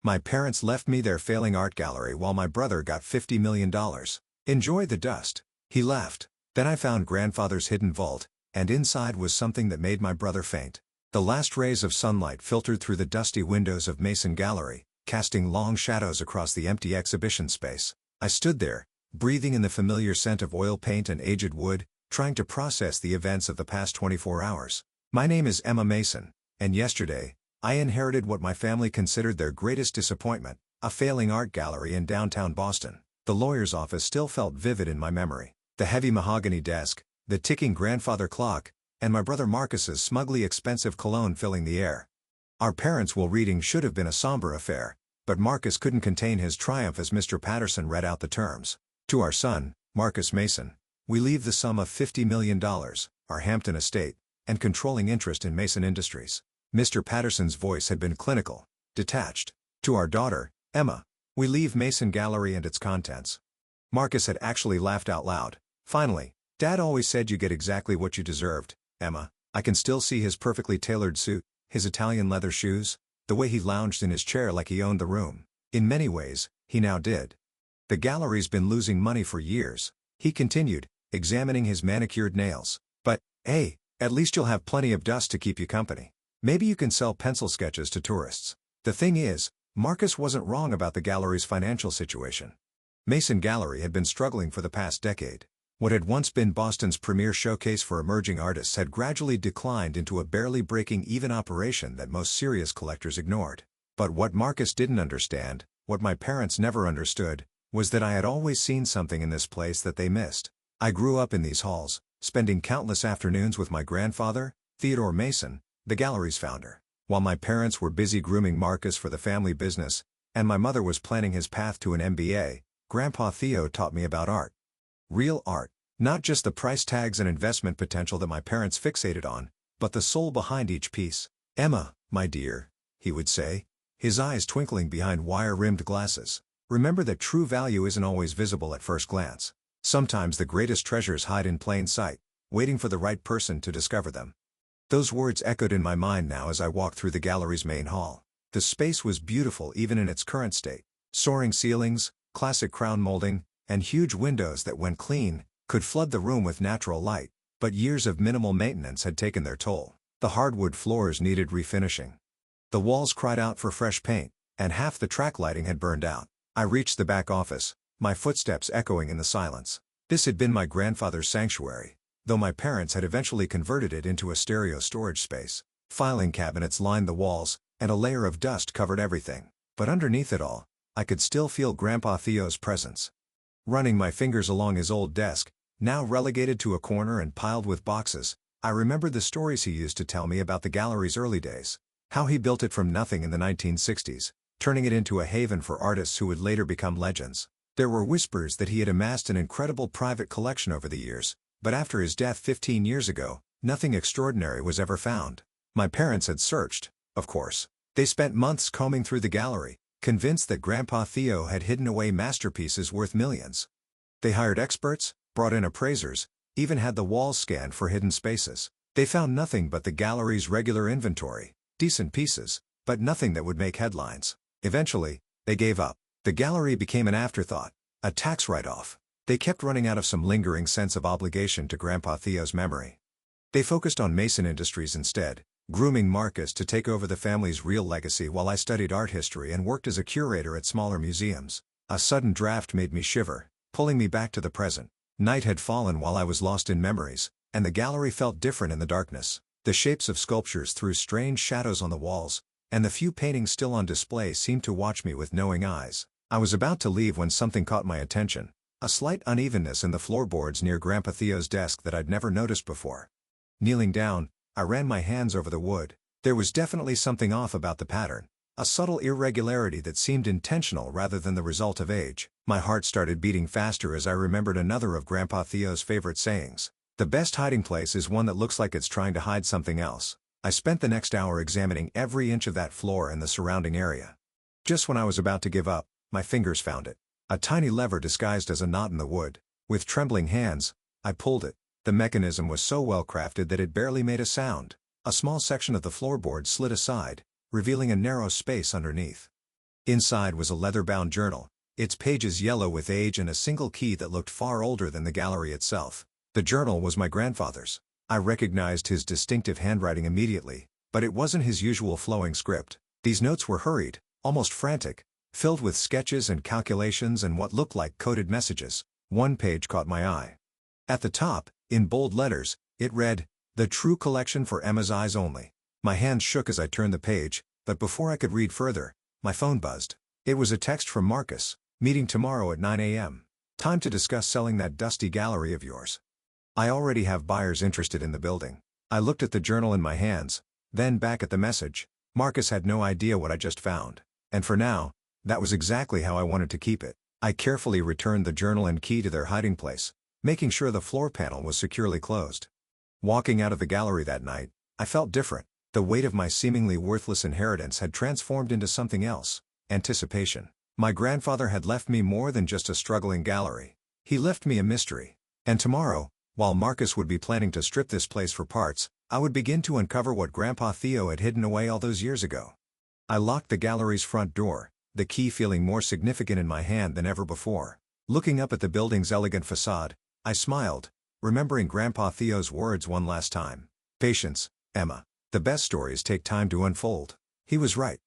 My parents left me their failing art gallery while my brother got $50 million. Enjoy the dust. He left. Then I found grandfather's hidden vault, and inside was something that made my brother faint. The last rays of sunlight filtered through the dusty windows of Mason Gallery, casting long shadows across the empty exhibition space. I stood there, breathing in the familiar scent of oil paint and aged wood, trying to process the events of the past 24 hours. My name is Emma Mason, and yesterday, I inherited what my family considered their greatest disappointment, a failing art gallery in downtown Boston. The lawyer's office still felt vivid in my memory. The heavy mahogany desk, the ticking grandfather clock, and my brother Marcus's smugly expensive cologne filling the air. Our parents' will reading should have been a somber affair, but Marcus couldn't contain his triumph as Mr. Patterson read out the terms. To our son, Marcus Mason, we leave the sum of $50 million, our Hampton estate, and controlling interest in Mason Industries. Mr. Patterson's voice had been clinical, detached. To our daughter, Emma, we leave Mason Gallery and its contents. Marcus had actually laughed out loud. Finally, Dad always said you get exactly what you deserved, Emma. I can still see his perfectly tailored suit, his Italian leather shoes, the way he lounged in his chair like he owned the room. In many ways, he now did. The gallery's been losing money for years, he continued, examining his manicured nails. But, hey, at least you'll have plenty of dust to keep you company. Maybe you can sell pencil sketches to tourists. The thing is, Marcus wasn't wrong about the gallery's financial situation. Mason Gallery had been struggling for the past decade. What had once been Boston's premier showcase for emerging artists had gradually declined into a barely breaking even operation that most serious collectors ignored. But what Marcus didn't understand, what my parents never understood, was that I had always seen something in this place that they missed. I grew up in these halls, spending countless afternoons with my grandfather, Theodore Mason, the gallery's founder. While my parents were busy grooming Marcus for the family business, and my mother was planning his path to an MBA, Grandpa Theo taught me about art. Real art, not just the price tags and investment potential that my parents fixated on, but the soul behind each piece. Emma, my dear, he would say, his eyes twinkling behind wire-rimmed glasses. Remember that true value isn't always visible at first glance. Sometimes the greatest treasures hide in plain sight, waiting for the right person to discover them. Those words echoed in my mind now as I walked through the gallery's main hall. The space was beautiful even in its current state. Soaring ceilings, classic crown molding, and huge windows that, when clean, could flood the room with natural light. But years of minimal maintenance had taken their toll. The hardwood floors needed refinishing. The walls cried out for fresh paint, and half the track lighting had burned out. I reached the back office, my footsteps echoing in the silence. This had been my grandfather's sanctuary, though my parents had eventually converted it into a stereo storage space. Filing cabinets lined the walls, and a layer of dust covered everything. But underneath it all, I could still feel Grandpa Theo's presence. Running my fingers along his old desk, now relegated to a corner and piled with boxes, I remembered the stories he used to tell me about the gallery's early days. How he built it from nothing in the 1960s, turning it into a haven for artists who would later become legends. There were whispers that he had amassed an incredible private collection over the years, but after his death 15 years ago, nothing extraordinary was ever found. My parents had searched, of course. They spent months combing through the gallery, convinced that Grandpa Theo had hidden away masterpieces worth millions. They hired experts, brought in appraisers, even had the walls scanned for hidden spaces. They found nothing but the gallery's regular inventory, decent pieces, but nothing that would make headlines. Eventually, they gave up. The gallery became an afterthought, a tax write-off. They kept running out of some lingering sense of obligation to Grandpa Theo's memory. They focused on Mason Industries instead, grooming Marcus to take over the family's real legacy while I studied art history and worked as a curator at smaller museums. A sudden draft made me shiver, pulling me back to the present. Night had fallen while I was lost in memories, and the gallery felt different in the darkness. The shapes of sculptures threw strange shadows on the walls, and the few paintings still on display seemed to watch me with knowing eyes. I was about to leave when something caught my attention. A slight unevenness in the floorboards near Grandpa Theo's desk that I'd never noticed before. Kneeling down, I ran my hands over the wood. There was definitely something off about the pattern, a subtle irregularity that seemed intentional rather than the result of age. My heart started beating faster as I remembered another of Grandpa Theo's favorite sayings. The best hiding place is one that looks like it's trying to hide something else. I spent the next hour examining every inch of that floor and the surrounding area. Just when I was about to give up, my fingers found it. A tiny lever disguised as a knot in the wood. With trembling hands, I pulled it. The mechanism was so well crafted that it barely made a sound. A small section of the floorboard slid aside, revealing a narrow space underneath. Inside was a leather-bound journal, its pages yellow with age and a single key that looked far older than the gallery itself. The journal was my grandfather's. I recognized his distinctive handwriting immediately, but it wasn't his usual flowing script. These notes were hurried, almost frantic, filled with sketches and calculations and what looked like coded messages. One page caught my eye. At the top, in bold letters, it read, "The True Collection for Emma's Eyes Only." My hands shook as I turned the page, but before I could read further, my phone buzzed. It was a text from Marcus. "Meeting tomorrow at 9 a.m. Time to discuss selling that dusty gallery of yours. I already have buyers interested in the building." I looked at the journal in my hands, then back at the message. Marcus had no idea what I just found. And for now, that was exactly how I wanted to keep it. I carefully returned the journal and key to their hiding place, making sure the floor panel was securely closed. Walking out of the gallery that night, I felt different. The weight of my seemingly worthless inheritance had transformed into something else: anticipation. My grandfather had left me more than just a struggling gallery. He left me a mystery. And tomorrow, while Marcus would be planning to strip this place for parts, I would begin to uncover what Grandpa Theo had hidden away all those years ago. I locked the gallery's front door, the key feeling more significant in my hand than ever before. Looking up at the building's elegant facade, I smiled, remembering Grandpa Theo's words one last time. "Patience, Emma. The best stories take time to unfold." He was right.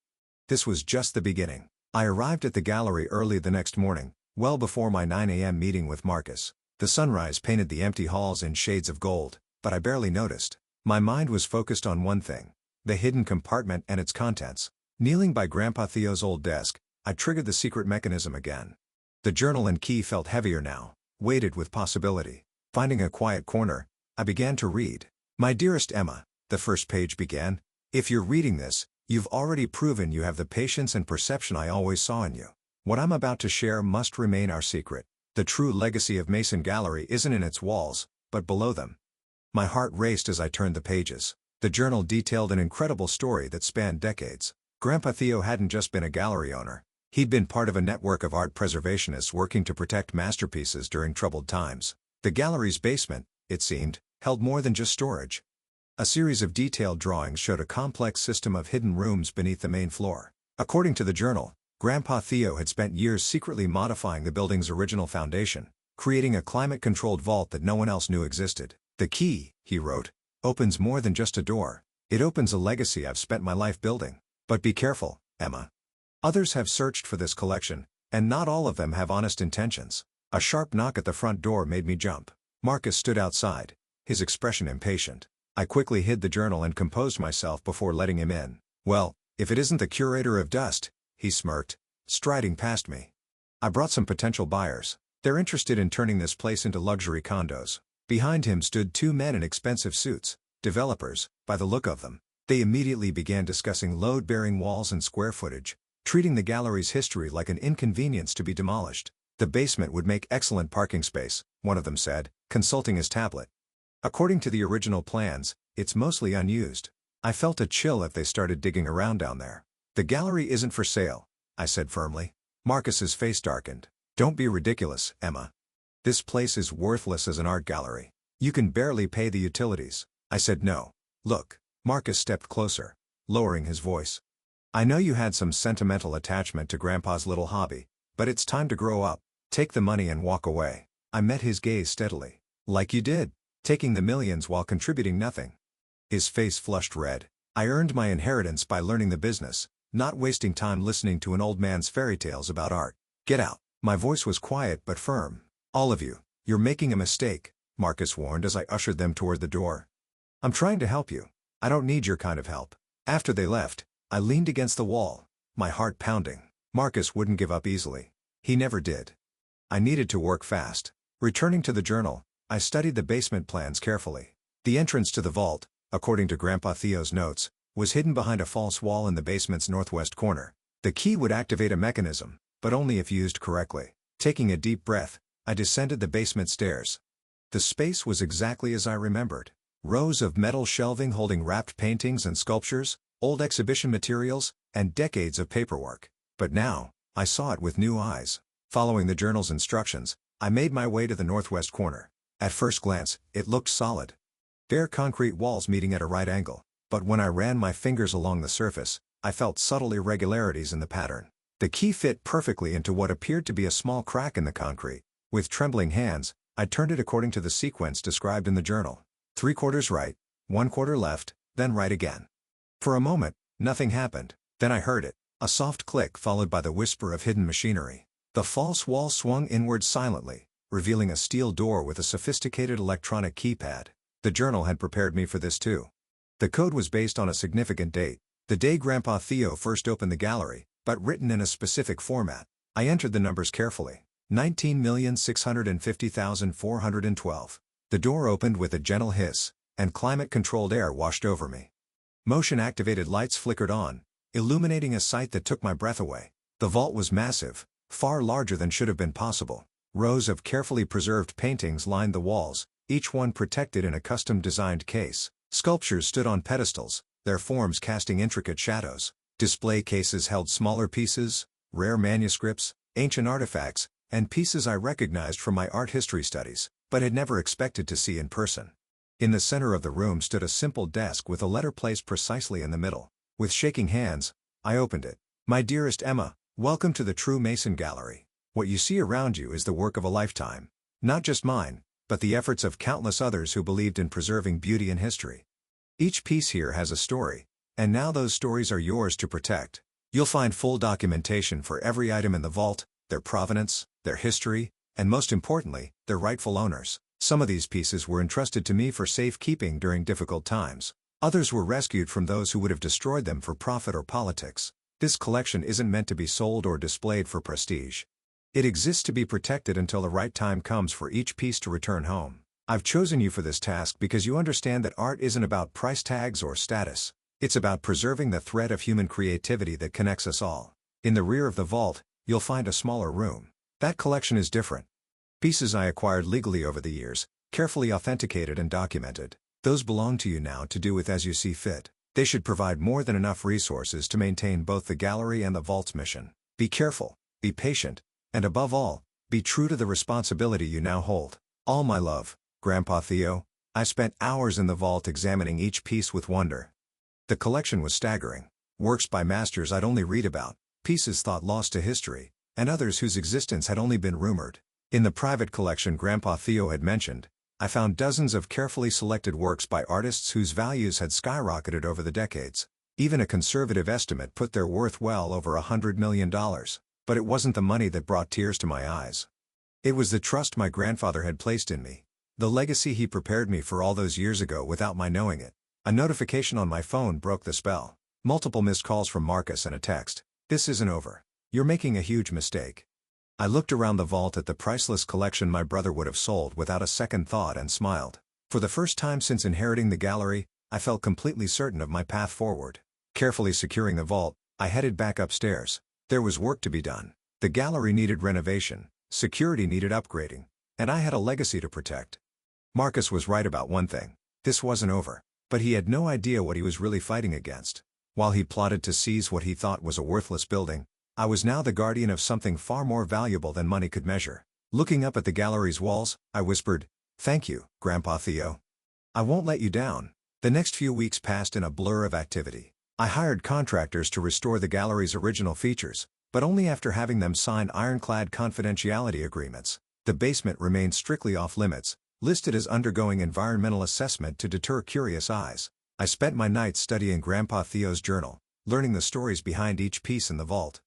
This was just the beginning. I arrived at the gallery early the next morning, well before my 9 a.m. meeting with Marcus. The sunrise painted the empty halls in shades of gold, but I barely noticed. My mind was focused on one thing: the hidden compartment and its contents. Kneeling by Grandpa Theo's old desk, I triggered the secret mechanism again. The journal and key felt heavier now, weighted with possibility. Finding a quiet corner, I began to read. "My dearest Emma," the first page began, "if you're reading this, you've already proven you have the patience and perception I always saw in you. What I'm about to share must remain our secret. The true legacy of Mason Gallery isn't in its walls, but below them." My heart raced as I turned the pages. The journal detailed an incredible story that spanned decades. Grandpa Theo hadn't just been a gallery owner. He'd been part of a network of art preservationists working to protect masterpieces during troubled times. The gallery's basement, it seemed, held more than just storage. A series of detailed drawings showed a complex system of hidden rooms beneath the main floor. According to the journal, Grandpa Theo had spent years secretly modifying the building's original foundation, creating a climate-controlled vault that no one else knew existed. "The key," he wrote, "opens more than just a door. It opens a legacy I've spent my life building. But be careful, Emma. Others have searched for this collection, and not all of them have honest intentions." A sharp knock at the front door made me jump. Marcus stood outside, his expression impatient. I quickly hid the journal and composed myself before letting him in. "Well, if it isn't the curator of dust," he smirked, striding past me. "I brought some potential buyers. They're interested in turning this place into luxury condos." Behind him stood two men in expensive suits, developers, by the look of them. They immediately began discussing load-bearing walls and square footage, treating the gallery's history like an inconvenience to be demolished. "The basement would make excellent parking space," one of them said, consulting his tablet. "According to the original plans, it's mostly unused." I felt a chill if they started digging around down there. "The gallery isn't for sale," I said firmly. Marcus's face darkened. "Don't be ridiculous, Emma. This place is worthless as an art gallery. You can barely pay the utilities." I said no. "Look." Marcus stepped closer, lowering his voice. "I know you had some sentimental attachment to Grandpa's little hobby, but it's time to grow up. Take the money and walk away." I met his gaze steadily. "Like you did, taking the millions while contributing nothing." His face flushed red. "I earned my inheritance by learning the business, not wasting time listening to an old man's fairy tales about art. Get out." My voice was quiet but firm. "All of you, you're making a mistake," Marcus warned as I ushered them toward the door. "I'm trying to help you. I don't need your kind of help." After they left, I leaned against the wall, my heart pounding. Marcus wouldn't give up easily. He never did. I needed to work fast. Returning to the journal, I studied the basement plans carefully. The entrance to the vault, according to Grandpa Theo's notes, was hidden behind a false wall in the basement's northwest corner. The key would activate a mechanism, but only if used correctly. Taking a deep breath, I descended the basement stairs. The space was exactly as I remembered. Rows of metal shelving holding wrapped paintings and sculptures, old exhibition materials, and decades of paperwork. But now, I saw it with new eyes. Following the journal's instructions, I made my way to the northwest corner. At first glance, it looked solid. Bare concrete walls meeting at a right angle. But when I ran my fingers along the surface, I felt subtle irregularities in the pattern. The key fit perfectly into what appeared to be a small crack in the concrete. With trembling hands, I turned it according to the sequence described in the journal. 3/4 right, 1/4 left, then right again. For a moment, nothing happened. Then I heard it, a soft click followed by the whisper of hidden machinery. The false wall swung inward silently, revealing a steel door with a sophisticated electronic keypad. The journal had prepared me for this too. The code was based on a significant date, the day Grandpa Theo first opened the gallery, but written in a specific format. I entered the numbers carefully. 19,650,412. The door opened with a gentle hiss, and climate-controlled air washed over me. Motion-activated lights flickered on, illuminating a sight that took my breath away. The vault was massive, far larger than should have been possible. Rows of carefully preserved paintings lined the walls, each one protected in a custom-designed case. Sculptures stood on pedestals, their forms casting intricate shadows. Display cases held smaller pieces, rare manuscripts, ancient artifacts, and pieces I recognized from my art history studies, but had never expected to see in person. In the center of the room stood a simple desk with a letter placed precisely in the middle. With shaking hands, I opened it. "My dearest Emma, welcome to the True Mason Gallery. What you see around you is the work of a lifetime. Not just mine, but the efforts of countless others who believed in preserving beauty and history. Each piece here has a story, and now those stories are yours to protect. You'll find full documentation for every item in the vault, their provenance, their history, and most importantly, their rightful owners. Some of these pieces were entrusted to me for safekeeping during difficult times. Others were rescued from those who would have destroyed them for profit or politics. This collection isn't meant to be sold or displayed for prestige. It exists to be protected until the right time comes for each piece to return home. I've chosen you for this task because you understand that art isn't about price tags or status. It's about preserving the thread of human creativity that connects us all. In the rear of the vault, you'll find a smaller room. That collection is different. Pieces I acquired legally over the years, carefully authenticated and documented. Those belong to you now to do with as you see fit. They should provide more than enough resources to maintain both the gallery and the vault's mission. Be careful, be patient, and above all, be true to the responsibility you now hold. All my love, Grandpa Theo." I spent hours in the vault examining each piece with wonder. The collection was staggering. Works by masters I'd only read about, pieces thought lost to history, and others whose existence had only been rumored. In the private collection Grandpa Theo had mentioned, I found dozens of carefully selected works by artists whose values had skyrocketed over the decades. Even a conservative estimate put their worth well over $100 million. But it wasn't the money that brought tears to my eyes. It was the trust my grandfather had placed in me. The legacy he prepared me for all those years ago without my knowing it. A notification on my phone broke the spell. Multiple missed calls from Marcus and a text. "This isn't over. You're making a huge mistake." I looked around the vault at the priceless collection my brother would have sold without a second thought and smiled. For the first time since inheriting the gallery, I felt completely certain of my path forward. Carefully securing the vault, I headed back upstairs. There was work to be done. The gallery needed renovation, security needed upgrading, and I had a legacy to protect. Marcus was right about one thing. This wasn't over. But he had no idea what he was really fighting against. While he plotted to seize what he thought was a worthless building, I was now the guardian of something far more valuable than money could measure. Looking up at the gallery's walls, I whispered, "Thank you, Grandpa Theo. I won't let you down." The next few weeks passed in a blur of activity. I hired contractors to restore the gallery's original features, but only after having them sign ironclad confidentiality agreements. The basement remained strictly off-limits, listed as undergoing environmental assessment to deter curious eyes. I spent my nights studying Grandpa Theo's journal, learning the stories behind each piece in the vault.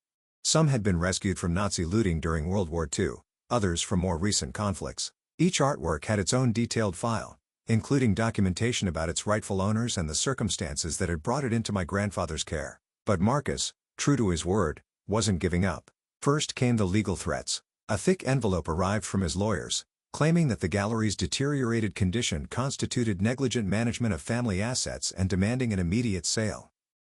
Some had been rescued from Nazi looting during World War II, others from more recent conflicts. Each artwork had its own detailed file, including documentation about its rightful owners and the circumstances that had brought it into my grandfather's care. But Marcus, true to his word, wasn't giving up. First came the legal threats. A thick envelope arrived from his lawyers, claiming that the gallery's deteriorated condition constituted negligent management of family assets and demanding an immediate sale.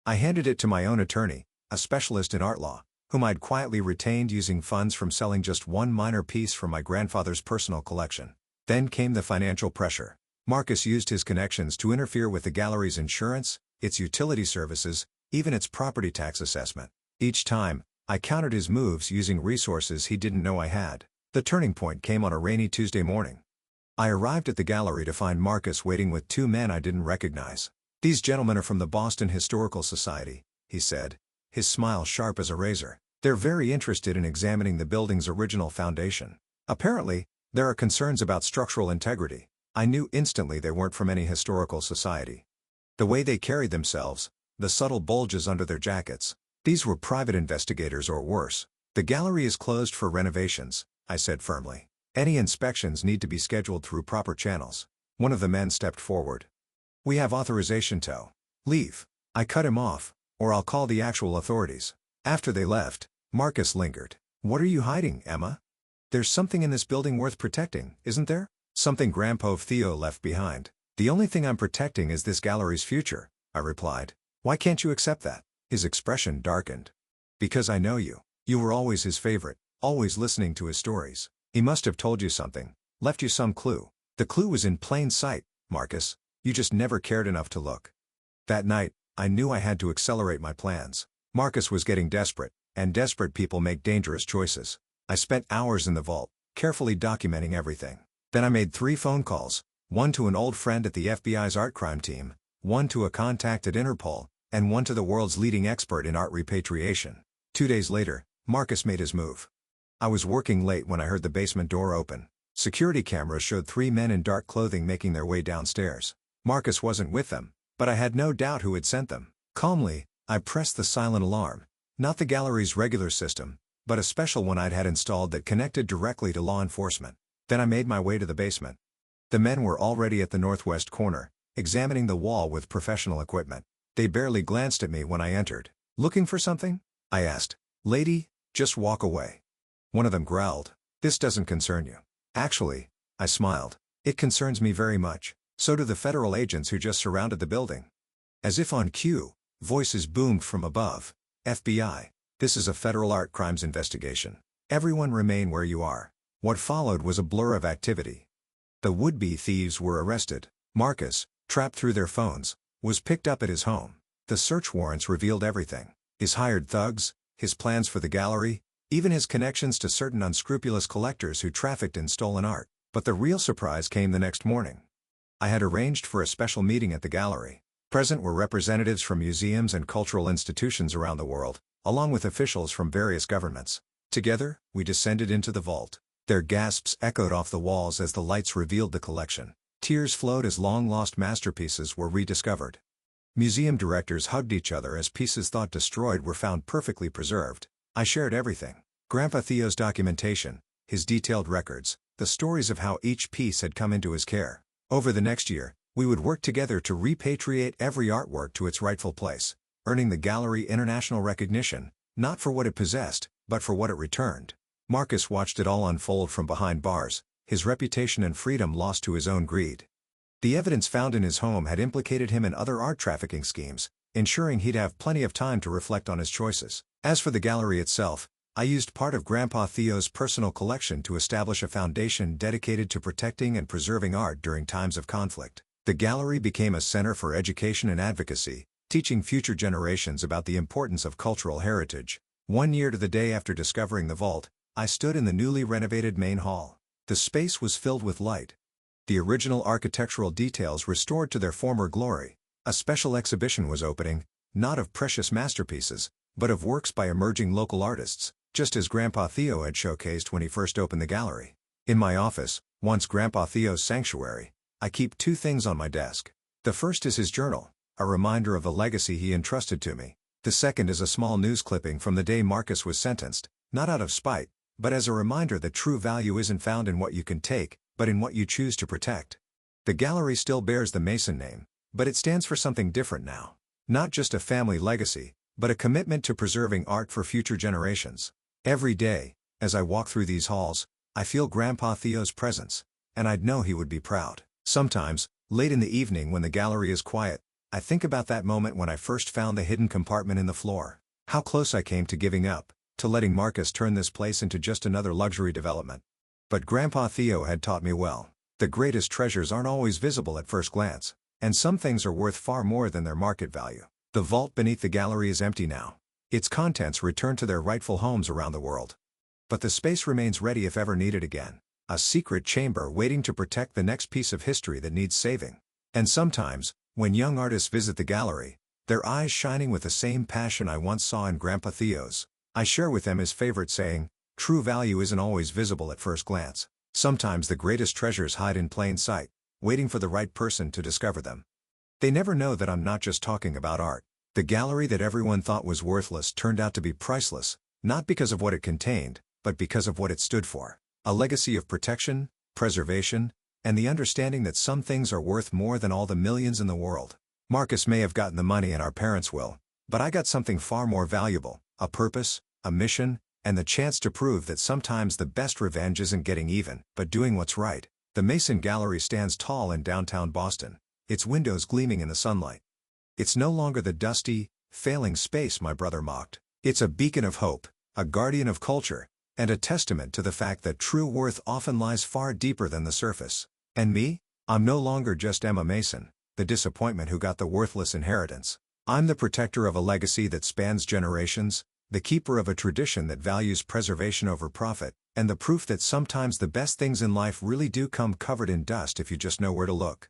I handed it to my own attorney, a specialist in art law, whom I'd quietly retained using funds from selling just one minor piece from my grandfather's personal collection. Then came the financial pressure. Marcus used his connections to interfere with the gallery's insurance, its utility services, even its property tax assessment. Each time, I countered his moves using resources he didn't know I had. The turning point came on a rainy Tuesday morning. I arrived at the gallery to find Marcus waiting with two men I didn't recognize. "These gentlemen are from the Boston Historical Society," he said, his smile sharp as a razor. They're very interested in examining the building's original foundation. Apparently, there are concerns about structural integrity. I knew instantly they weren't from any historical society. The way they carried themselves, the subtle bulges under their jackets. These were private investigators or worse. The gallery is closed for renovations, I said firmly. Any inspections need to be scheduled through proper channels. One of the men stepped forward. We have authorization to leave. I cut him off, or I'll call the actual authorities. After they left, Marcus lingered. What are you hiding, Emma? There's something in this building worth protecting, isn't there? Something Grandpa Theo left behind. The only thing I'm protecting is this gallery's future, I replied. Why can't you accept that? His expression darkened. Because I know you. You were always his favorite, always listening to his stories. He must have told you something, left you some clue. The clue was in plain sight, Marcus. You just never cared enough to look. That night, I knew I had to accelerate my plans. Marcus was getting desperate, and desperate people make dangerous choices. I spent hours in the vault, carefully documenting everything. Then I made 3 phone calls, one to an old friend at the FBI's art crime team, one to a contact at Interpol, and one to the world's leading expert in art repatriation. 2 days later, Marcus made his move. I was working late when I heard the basement door open. Security cameras showed 3 men in dark clothing making their way downstairs. Marcus wasn't with them, but I had no doubt who had sent them. Calmly, I pressed the silent alarm. Not the gallery's regular system, but a special one I'd had installed that connected directly to law enforcement. Then I made my way to the basement. The men were already at the northwest corner, examining the wall with professional equipment. They barely glanced at me when I entered. Looking for something? I asked. Lady, just walk away. One of them growled. This doesn't concern you. Actually, I smiled. It concerns me very much. So do the federal agents who just surrounded the building. As if on cue, voices boomed from above. FBI, this is a federal art crimes investigation. Everyone remain where you are. What followed was a blur of activity. The would-be thieves were arrested. Marcus, trapped through their phones, was picked up at his home. The search warrants revealed everything. His hired thugs, his plans for the gallery, even his connections to certain unscrupulous collectors who trafficked in stolen art. But the real surprise came the next morning. I had arranged for a special meeting at the gallery. Present were representatives from museums and cultural institutions around the world, along with officials from various governments. Together, we descended into the vault. Their gasps echoed off the walls as the lights revealed the collection. Tears flowed as long-lost masterpieces were rediscovered. Museum directors hugged each other as pieces thought destroyed were found perfectly preserved. I shared everything. Grandpa Theo's documentation, his detailed records, the stories of how each piece had come into his care. Over the next year, we would work together to repatriate every artwork to its rightful place, earning the gallery international recognition, not for what it possessed, but for what it returned. Marcus watched it all unfold from behind bars, his reputation and freedom lost to his own greed. The evidence found in his home had implicated him in other art trafficking schemes, ensuring he'd have plenty of time to reflect on his choices. As for the gallery itself, I used part of Grandpa Theo's personal collection to establish a foundation dedicated to protecting and preserving art during times of conflict. The gallery became a center for education and advocacy, teaching future generations about the importance of cultural heritage. 1 year to the day after discovering the vault, I stood in the newly renovated main hall. The space was filled with light. The original architectural details restored to their former glory. A special exhibition was opening, not of precious masterpieces, but of works by emerging local artists, just as Grandpa Theo had showcased when he first opened the gallery. In my office, once Grandpa Theo's sanctuary, I keep 2 things on my desk. The first is his journal, a reminder of the legacy he entrusted to me. The second is a small news clipping from the day Marcus was sentenced, not out of spite, but as a reminder that true value isn't found in what you can take, but in what you choose to protect. The gallery still bears the Mason name, but it stands for something different now. Not just a family legacy, but a commitment to preserving art for future generations. Every day, as I walk through these halls, I feel Grandpa Theo's presence, and I'd know he would be proud. Sometimes, late in the evening when the gallery is quiet, I think about that moment when I first found the hidden compartment in the floor. How close I came to giving up, to letting Marcus turn this place into just another luxury development. But Grandpa Theo had taught me well. The greatest treasures aren't always visible at first glance, and some things are worth far more than their market value. The vault beneath the gallery is empty now. Its contents return to their rightful homes around the world. But the space remains ready if ever needed again. A secret chamber waiting to protect the next piece of history that needs saving. And sometimes, when young artists visit the gallery, their eyes shining with the same passion I once saw in Grandpa Theo's, I share with them his favorite saying, "True value isn't always visible at first glance. Sometimes the greatest treasures hide in plain sight, waiting for the right person to discover them." They never know that I'm not just talking about art. The gallery that everyone thought was worthless turned out to be priceless, not because of what it contained, but because of what it stood for. A legacy of protection, preservation, and the understanding that some things are worth more than all the millions in the world. Marcus may have gotten the money and our parents will, but I got something far more valuable: a purpose, a mission, and the chance to prove that sometimes the best revenge isn't getting even, but doing what's right. The Mason Gallery stands tall in downtown Boston, its windows gleaming in the sunlight. It's no longer the dusty, failing space my brother mocked. It's a beacon of hope, a guardian of culture, and a testament to the fact that true worth often lies far deeper than the surface. And me? I'm no longer just Emma Mason, the disappointment who got the worthless inheritance. I'm the protector of a legacy that spans generations, the keeper of a tradition that values preservation over profit, and the proof that sometimes the best things in life really do come covered in dust if you just know where to look.